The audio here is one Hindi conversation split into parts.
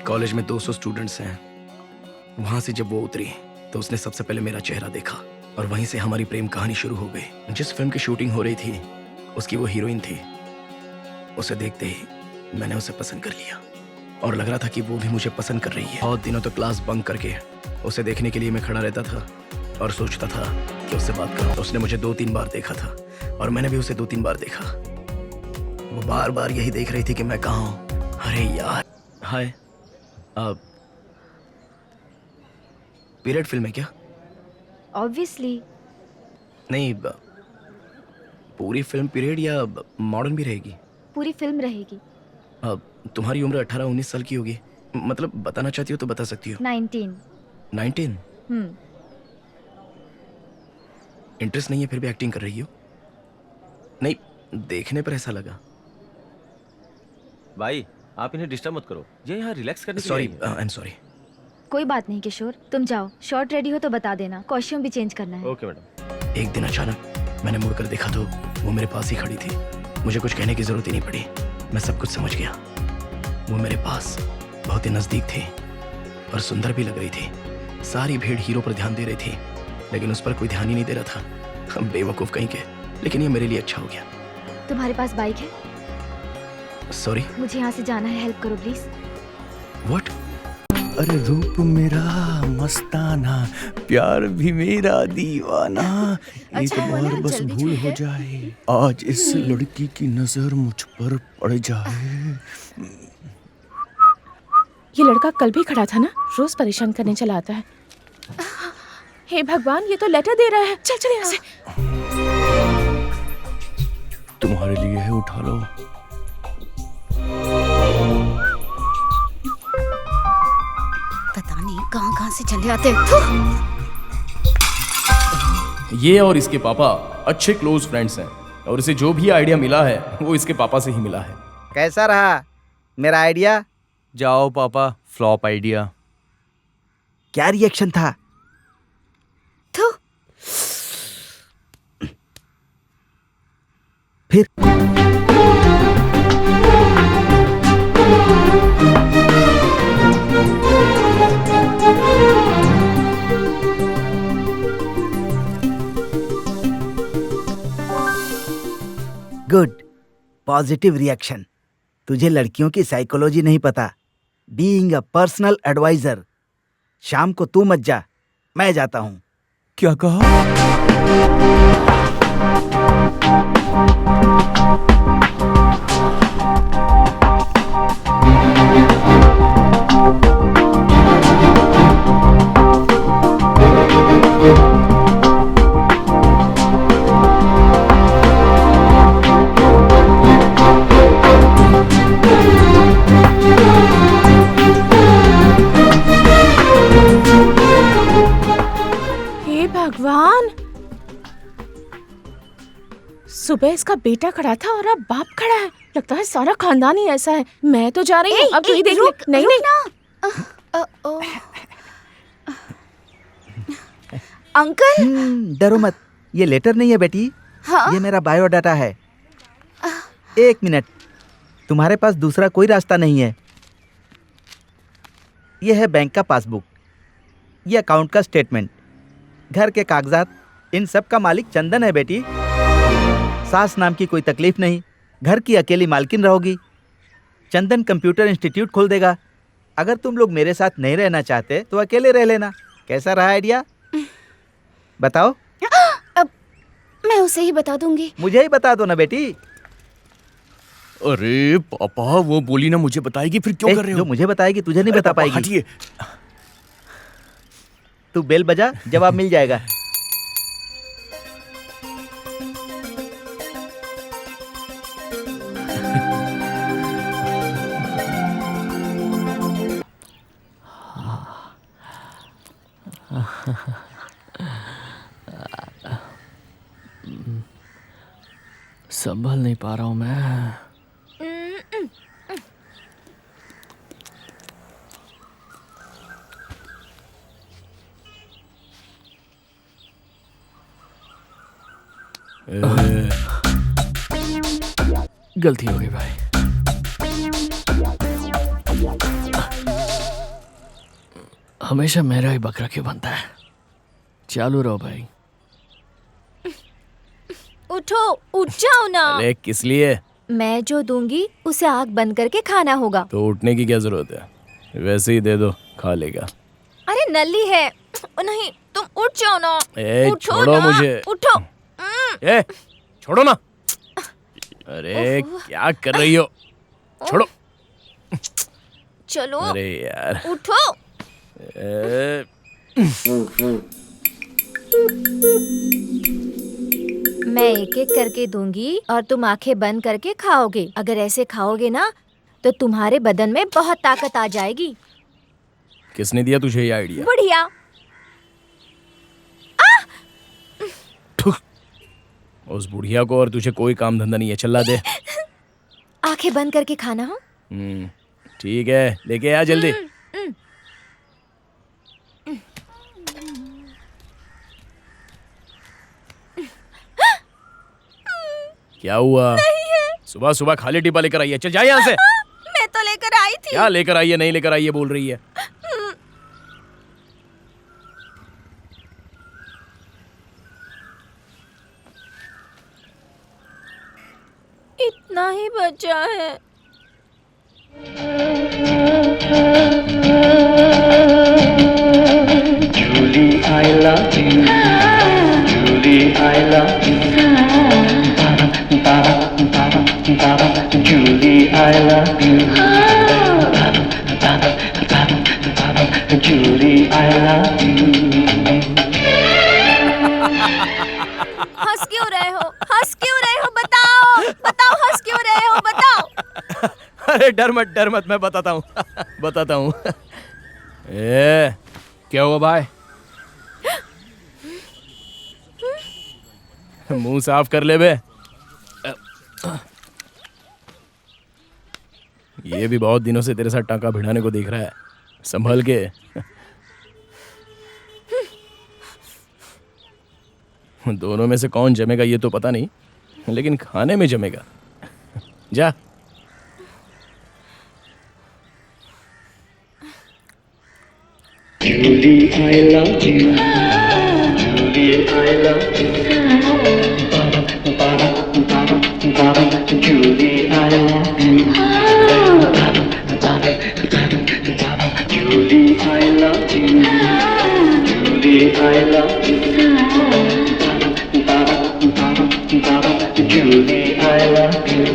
कॉलेज में 200 स्टूडेंट्स हैं। वहां से जब वो उतरी तो उसने सबसे पहले मेरा चेहरा देखा और वहीं से हमारी प्रेम कहानी शुरू हो गई। जिस फिल्म की शूटिंग हो रही थी उसकी वो हीरोइन थी। उसे देखते ही मैंने उसे पसंद कर लिया और लग रहा था कि वो भी मुझे पसंद कर रही है। बहुत दिनों तक क्लास बंक करके उसे देखने के लिए मैं खड़ा रहता था और सोचता था कि उससे बात करूं। उसने मुझे 2-3 बार देखा था और मैंने भी उसे 2-3 बार देखा। वो बार बार यही देख रही थी कि मैं कहाँ हूं। अरे यार, हाय, पीरियड फिल्म है क्या? ऑब्वियसली। नहीं, पूरी फिल्म पीरियड या मॉडर्न भी रहेगी? पूरी फिल्म रहेगी। तुम्हारी उम्र 18-19 साल की होगी। मतलब बताना चाहती हो तो बता सकती हो। 19। 19? इंटरेस्ट नहीं है फिर भी एक्टिंग कर रही हो? नहीं, देखने पर ऐसा लगा। भाई आप इन्हें डिस्टर्ब मत करो, ये यहाँ रिलैक्स करने के लिए सॉरी, आई है। I am sorry. कोई बात नहीं किशोर, तुम जाओ। शॉर्ट रेडी हो तो बता देना, कॉस्ट्यूम भी चेंज करना है। Okay madam. एक दिन अचानक मैंने मुड़कर देखा तो वो मेरे पास ही खड़ी थी। मुझे कुछ कहने की जरूरत ही नहीं पड़ी, मैं सब कुछ समझ गया। वो मेरे पास बहुत ही नजदीक थी और सुंदर भी लग रही थी। सारी भीड़ हीरो पर ध्यान दे रही थी लेकिन उस पर कोई ध्यान ही नहीं दे रहा था। बेवकूफ कहीं के, लेकिन ये मेरे लिए अच्छा हो गया। तुम्हारे पास बाइक है? सॉरी, मुझे यहाँ से जाना है, हेल्प करो प्लीज। व्हाट? अरे रूप मेरा मस्ताना, प्यार भी मेरा दीवाना, एक अच्छा, बार बोला, बस जल्दी भूल हो छूट है। जाए, आज इस लड़की की नजर मुझ पर पड़ जाए। ये लड़का कल भी खड़ा था ना, रोज परेशान करने चला आता है। हे भगवान, ये तो लेटर दे रहा है। चल चल यहाँ से। तुम्हारे लिए है, उठा लो। पता नहीं कहाँ से चले आते। ये और इसके पापा अच्छे क्लोज फ्रेंड्स हैं और इसे जो भी आइडिया मिला है वो इसके पापा से ही मिला है। कैसा रहा मेरा आइडिया? जाओ पापा, फ्लॉप आइडिया। क्या रिएक्शन था? थू। फिर गुड, पॉजिटिव रिएक्शन। तुझे लड़कियों की साइकोलॉजी नहीं पता। Being a personal advisor. शाम को तू मत जा, मैं जाता हूँ। क्या कहा? हे भगवान, सुबह इसका बेटा खड़ा था और अब बाप खड़ा है। लगता है सारा खानदान ही ऐसा है। मैं तो जा रही हूँ, अब तू ही देख ले। नहीं नहीं, अंकल। डरो मत, ये लेटर नहीं है बेटी। हाँ? ये मेरा बायोडाटा है। एक मिनट, तुम्हारे पास दूसरा कोई रास्ता नहीं है। ये है बैंक का पासबुक, ये अकाउंट का स्टेटमेंट, घर के कागजात, इन सब का मालिक चंदन है बेटी। सास नाम की कोई तकलीफ नहीं, घर की अकेली मालकिन रहोगी। चंदन कंप्यूटर इंस्टीट्यूट खोल देगा। अगर तुम लोग मेरे साथ नहीं रहना चाहते तो अकेले रह लेना। कैसा रहा आइडिया? बताओ। अब मैं उसे ही बता दूंगी। मुझे ही बता दो ना बेटी। अरे पापा, वो बोली ना मुझे बताएगी, फिर क्यों कर रहे हो? जो मुझे बताएगी तुझे नहीं अरे बता पापा, पाएगी। हटिए। तू बेल बजा, जवाब मिल जाएगा। संभल नहीं पा रहा हूँ मैं। गलती हो गई भाई। हमेशा मेरा ही बकरा क्यों बनता है? चालू रहो भाई। उठो, उठ जाओ ना। अरे किस लिए? मैं जो दूंगी उसे आँख बंद करके खाना होगा। तो उठने की क्या जरूरत है, वैसे ही दे दो, खा लेगा। अरे नल्ली है। नहीं, तुम उठ जाओ ना। ए, उठो छोड़ो ना, मुझे। उठो। ए, छोड़ो ना। अरे क्या कर रही हो? छोड़ो। चलो। अरे यार। उठो। ए, मैं एक एक करके दूंगी और तुम आंखें बंद करके खाओगे। अगर ऐसे खाओगे ना तो तुम्हारे बदन में बहुत ताकत आ जाएगी। किसने दिया तुझे ये आइडिया? बढ़िया। उस बुढ़िया को और तुझे कोई काम धंधा नहीं है, चिल्ला दे। आंखें बंद करके खाना हो। ठीक है, लेके आ जल्दी। क्या हुआ? सुबह सुबह खाली टिपा लेकर आई है, चल जा यहाँ से। मैं तो लेकर आई थी। क्या लेकर आई है, नहीं लेकर आई है बोल रही है। इतना ही बचा है। Julie, I love you. Julie, I love you. Julie, I love you. Julie, I love you. हंस क्यों रहे हो? हंस क्यों रहे हो? बताओ, बताओ, हंस क्यों रहे हो? बताओ। अरे डर मत, मैं बताता हूँ। बताता हूँ। ए, क्या हुआ भाई? मुंह साफ कर ले बे। ये भी बहुत दिनों से तेरे साथ टांका भिड़ाने को देख रहा है, संभल के। दोनों में से कौन जमेगा ये तो पता नहीं, लेकिन खाने में जमेगा। जा। Julie, I love you. Julie, I love you. Julie, I love you. Julie, I love you. Julie, I love you. Julie, I love you.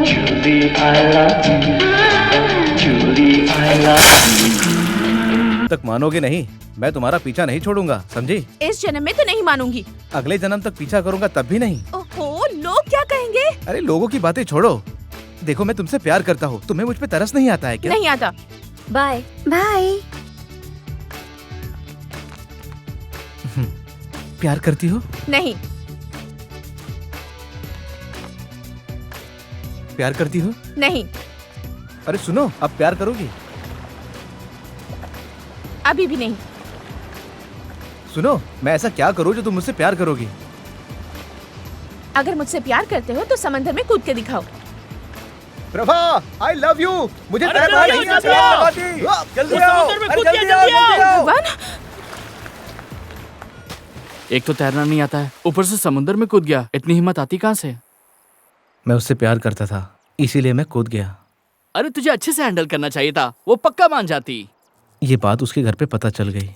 Julie, I love you. Julie, I love you. तक मानोगे नहीं, मैं तुम्हारा पीछा नहीं छोड़ूंगा, समझी? इस जन्म में तो नहीं मानूंगी। अगले जन्म तक पीछा करूंगा तब भी नहीं। ओहो, लोग क्या कहेंगे? अरे लोगों की बातें छोड़ो। देखो मैं तुमसे प्यार करता हूँ, तुम्हें मुझ पे तरस नहीं आता है क्या? नहीं आता। बाय। बाय। प्यार करती हो? नहीं। प्यार करती हो? नहीं। अरे सुनो, अब प्यार करोगी? अभी भी नहीं। सुनो, मैं ऐसा क्या करूँ जो तुम मुझसे प्यार करोगी? अगर मुझसे प्यार करते हो तो समंदर में कूद के दिखाओ। Prabha, I love you. मुझे अरे तैरना जल्दी नहीं आओ, आता। जल्दी आओ। जल्दी उस आओ, समुद्र में अरे कूद के जल्दी आओ, जल्दी आओ। जल्दी आओ। वन, एक तो तैरना नहीं आता है, ऊपर से समुद्र में कूद गया। इतनी हिम्मत आती कहाँ से? मैं उससे प्यार करता था, इसीलिए मैं कूद गया। अरे तुझे अच्छे से हैंडल करना चाहिए था, वो पक्का मान जाती। ये बात उसके घर पे पता चल गई।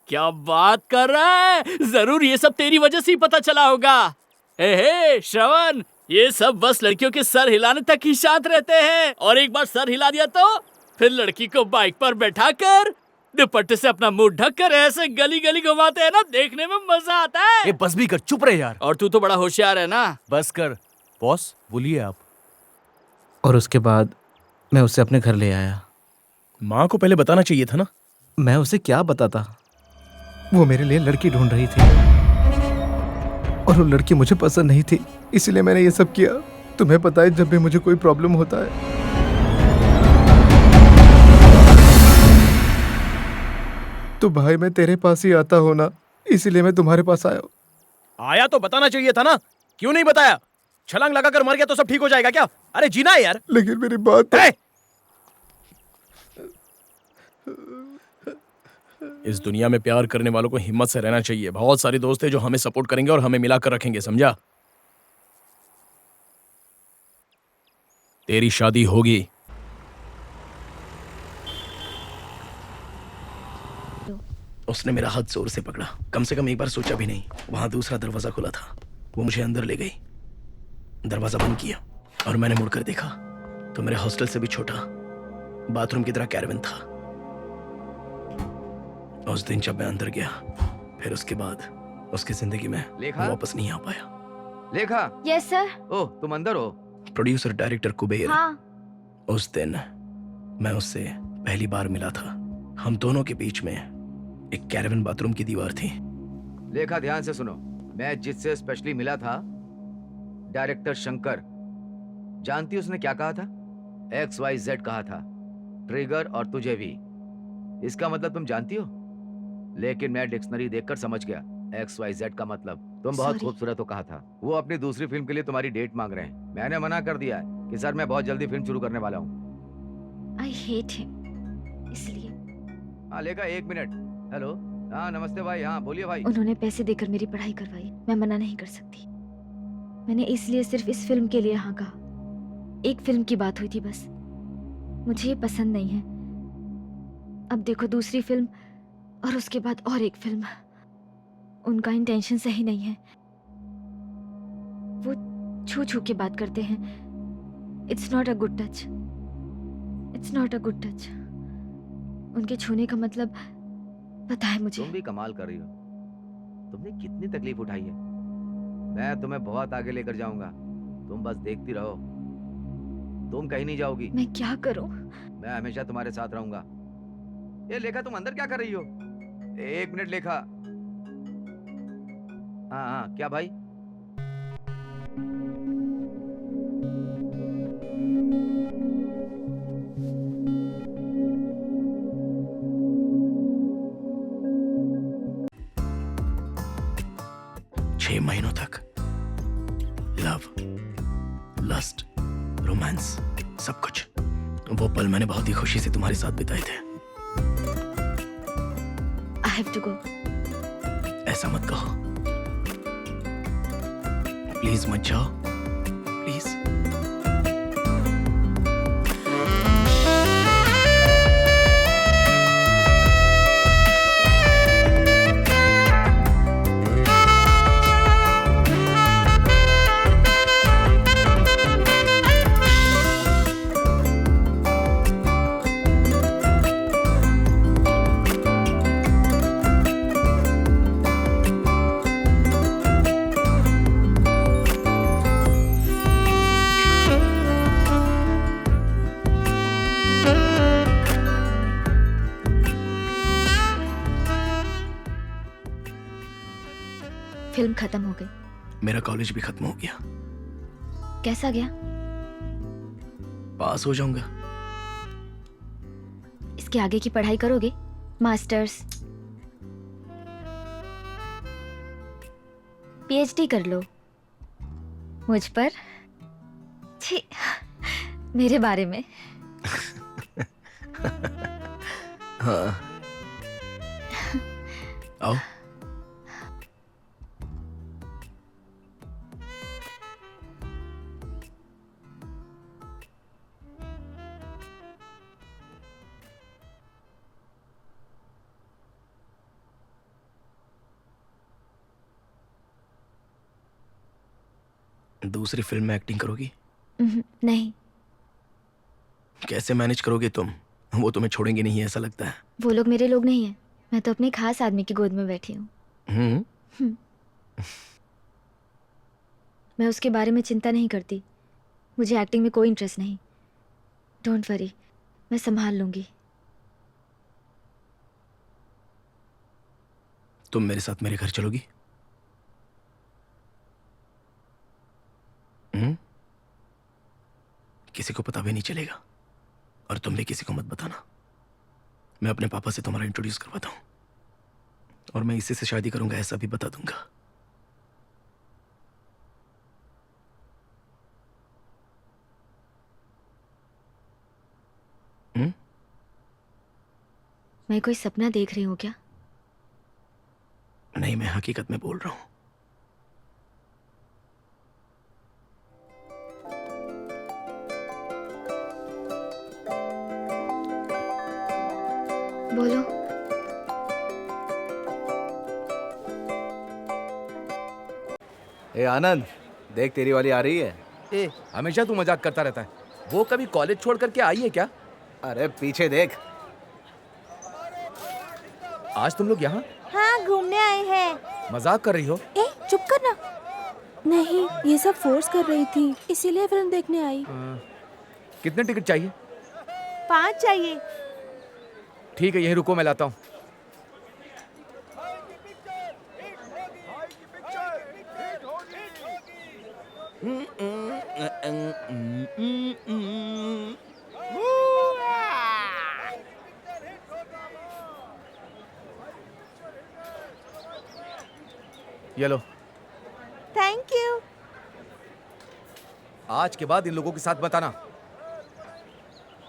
क्या बात कर रहा है? जरूर ये सब तेरी वजह से ही पता चला होगा। हे श्रवण, ये सब बस लड़कियों के सर हिलाने तक ही शांत रहते हैं, और एक बार सर हिला दिया तो फिर लड़की को बाइक पर बैठाकर दुपट्टे से अपना मुंह ढक कर ऐसे गली गली घुमाते हैं ना, देखने में मजा आता है। ये बस भी कर, चुप रहे यार। और तू तो बड़ा होशियार है ना। बस कर बॉस, बोलिए आप। और उसके बाद मैं उसे अपने घर ले आया। माँ को पहले बताना चाहिए था ना। मैं उसे क्या बताता? वो मेरे लिए लड़की ढूंढ रही थी और वो लड़की मुझे पसंद नहीं थी, इसीलिए मैंने ये सब किया। तुम्हें पता है, जब भी मुझे कोई प्रॉब्लम होता है तो भाई मैं तेरे पास ही आता हूँ ना, इसीलिए मैं तुम्हारे पास आया हूँ। आया तो बताना चाहिए था ना, क्यों नहीं बताया? छलांग लगाकर मर गया तो सब ठीक हो जाएगा क्या? अरे जीना है यार। लेकिन मेरी बात ए! इस दुनिया में प्यार करने वालों को हिम्मत से रहना चाहिए। बहुत सारे दोस्त हैं जो हमें सपोर्ट करेंगे और हमें मिलाकर रखेंगे, समझा? तेरी शादी होगी। उसने मेरा हाथ जोर से पकड़ा, कम से कम एक बार सोचा भी नहीं। वहां दूसरा दरवाजा खुला था, वो मुझे अंदर ले गई। दरवाजा बंद किया और मैंने मुड़कर देखा तो मेरे हॉस्टल से भी छोटा बाथरूम की तरह कैरवन था। उस दिन जब मैं अंदर गया, फिर उसके बाद उसकी जिंदगी में लेखा? वापस नहीं आ पाया। लेखा, यस सर। ओह तुम अंदर हो। Producer director Kuber. हाँ। उस दिन मैं उससे पहली बार मिला था। हम दोनों के बीच में एक कैरवन बाथरूम की दीवार थी। लेखा ध्यान से सुनो, मैं जिससे स्पेशली मिला था डायरेक्टर शंकर, जानती उसने क्या कहा था? XYZ कहा था, ट्रिगर और तुझे भी। इसका मतलब तुम जानती हो? लेकिन मैं डिक्शनरी देखकर समझ गया XYZ का मतलब तुम बहुत खूबसूरत हो कहा था। वो अपनी दूसरी फिल्म के लिए तुम्हारी डेट मांग रहे हैं। मैंने मना कर दिया है कि सर मैं बहुत जल्दी फिल्म शुरू करने वाला हूँ। आई हेट हिम, इसलिए। हाँ लेखा, एक मिनट। हेलो, हाँ नमस्ते भाई। हाँ बोलिए भाई। उन्होंने पैसे देकर मेरी पढ़ाई करवाई, मैं मना नहीं कर सकती। मैंने इसलिए सिर्फ इस फिल्म के लिए हाँ कहा। एक फिल्म की बात हुई थी बस, मुझे ये पसंद नहीं है। अब देखो दूसरी फिल्म और उसके बाद और एक फिल्म। उनका इंटेंशन सही नहीं है, वो छू छू के बात करते हैं। It's not a good touch, it's not a good touch. उनके छूने का मतलब पता है मुझे। तुम भी कमाल कर रही हो, तुमने कितनी तकलीफ उठाई है। मैं तुम्हें बहुत आगे लेकर जाऊंगा, तुम बस देखती रहो। तुम कहीं नहीं जाओगी। मैं क्या करूं? मैं हमेशा तुम्हारे साथ रहूंगा। ये लेखा, तुम अंदर क्या कर रही हो? एक मिनट लेखा। हाँ हाँ, क्या भाई? छह महीनों तक लव, लस्ट, रोमांस, सब कुछ। वो पल मैंने बहुत ही खुशी से तुम्हारे साथ बिताए थे। I have to go. ऐसा मत कहो, प्लीज मत जाओ, प्लीज। फिल्म खत्म हो गई। मेरा कॉलेज भी खत्म हो गया। कैसा गया? पास हो जाऊंगा। इसके आगे की पढ़ाई करोगे? मास्टर्स, PhD कर लो। मुझ पर? छी, मेरे बारे में। हाँ, आओ। दूसरी फिल्म में एक्टिंग करोगी? नहीं। कैसे मैनेज करोगे तुम? वो तुम्हें छोड़ेंगे नहीं, ऐसा लगता है। वो लोग मेरे लोग नहीं हैं। मैं तो अपने खास आदमी की गोद में बैठी हूँ। मैं उसके बारे में चिंता नहीं करती। मुझे एक्टिंग में कोई इंटरेस्ट नहीं। डोंट वरी, मैं संभाल लूंगी। तुम मेरे साथ मेरे घर चलोगी? किसी को पता भी नहीं चलेगा, और तुम भी किसी को मत बताना। मैं अपने पापा से तुम्हारा इंट्रोड्यूस करवाता हूँ, और मैं इसी से शादी करूंगा ऐसा भी बता दूंगा। मैं कोई सपना देख रही हूँ क्या? नहीं, मैं हकीकत में बोल रहा हूँ। बोलो। ए आनंद, देख तेरी वाली आ रही है। ए, हमेशा तू मजाक करता रहता है। वो कभी कॉलेज छोड़ करके आई है क्या? अरे पीछे देख। आज तुम लोग यहाँ हाँ, घूमने आए हैं। मजाक कर रही हो? ए, चुप करना। नहीं, ये सब फोर्स कर रही थी, इसीलिए फिल्म देखने आई। कितने टिकट चाहिए? 5 चाहिए। ठीक है, यही रुको, मैं लाता हूँ। ये लो। Thank you. आज के बाद इन लोगों के साथ बताना।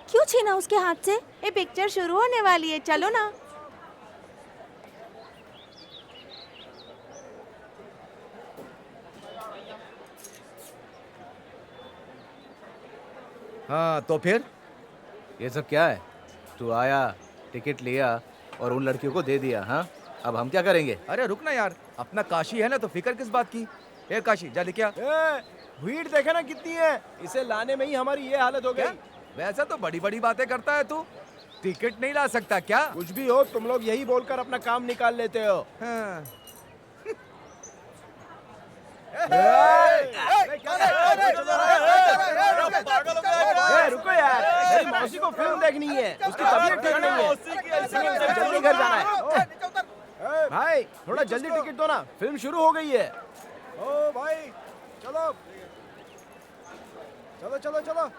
क्यों छीना उसके हाथ से? ये पिक्चर शुरू होने वाली है, चलो ना। हाँ तो फिर ये सब क्या है? तू आया, टिकट लिया और उन लड़कियों को दे दिया। हाँ, अब हम क्या करेंगे? अरे रुक ना यार, अपना काशी है ना, तो फिक्र किस बात की? ए काशी, जा लेके आ। भीड़ देखे ना कितनी है, इसे लाने में ही हमारी ये हालत हो गई। वैसा तो बड़ी बड़ी बातें करता है तू। टिकट नहीं ला सकता क्या? कुछ भी हो, तुम लोग यही बोलकर अपना काम निकाल लेते हो। हाँ। रुको यार, मेरी मौसी को फिल्म देखनी है, उसकी तबीयत ठीक नहीं है, इसलिए उसे जल्दी घर जाना है। भाई थोड़ा जल्दी टिकट दो ना, फिल्म शुरू हो गई है। ओ भाई चलो चलो चलो चलो।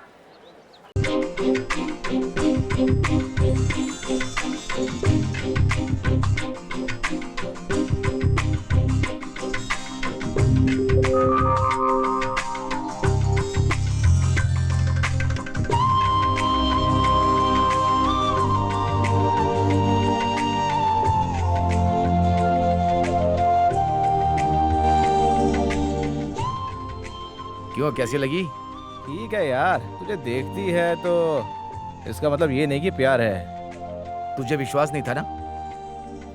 क्यों, कैसी लगी? ठीक है यार, तुझे देखती है तो इसका मतलब ये नहीं कि प्यार है। तुझे विश्वास नहीं था ना?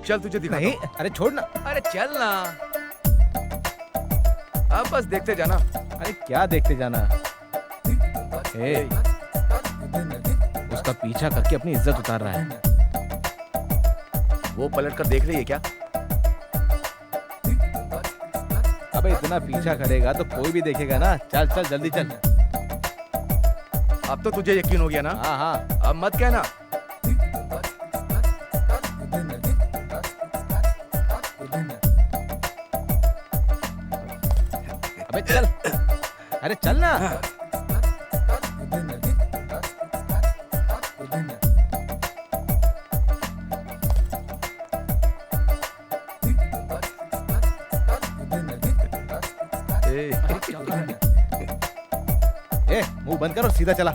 चल तुझे दिखा। नहीं, अरे छोड़ ना। अरे चल ना, अब बस देखते जाना। अरे क्या देखते जाना? ए, उसका पीछा करके अपनी इज्जत उतार रहा है। वो पलट कर देख रही है क्या? अबे इतना पीछा करेगा तो कोई भी देखेगा ना। चल चल जल्दी चल। अब तो तुझे यकीन हो गया ना? हाँ हाँ, अब मत कहना। अबे चल, अरे चल ना। ए, मुंह बंद कर और सीधा चला।